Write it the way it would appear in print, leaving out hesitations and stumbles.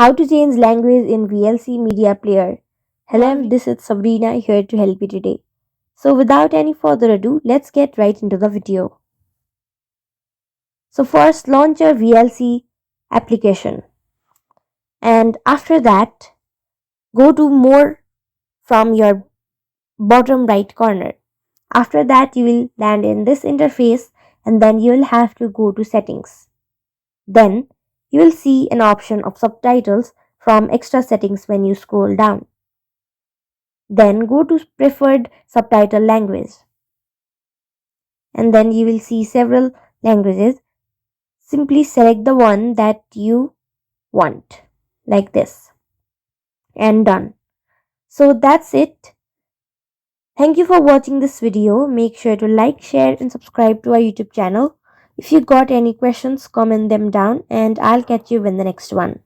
How to change language in VLC Media Player. Hello, this is Sabrina here to help you today. So without any further ado, let's get right into the video. So first launch your VLC application, and after that go to more from your bottom right corner. After that you will land in this interface, and then you will have to go to settings. Then you will see an option of subtitles from extra settings when you scroll down. Then go to preferred subtitle language, and then you will see several languages. Simply select the one that you want, like this, and done. So that's it. Thank you for watching this video. Make sure to like, share and subscribe to our YouTube channel. If you got any questions, comment them down and I'll catch you in the next one.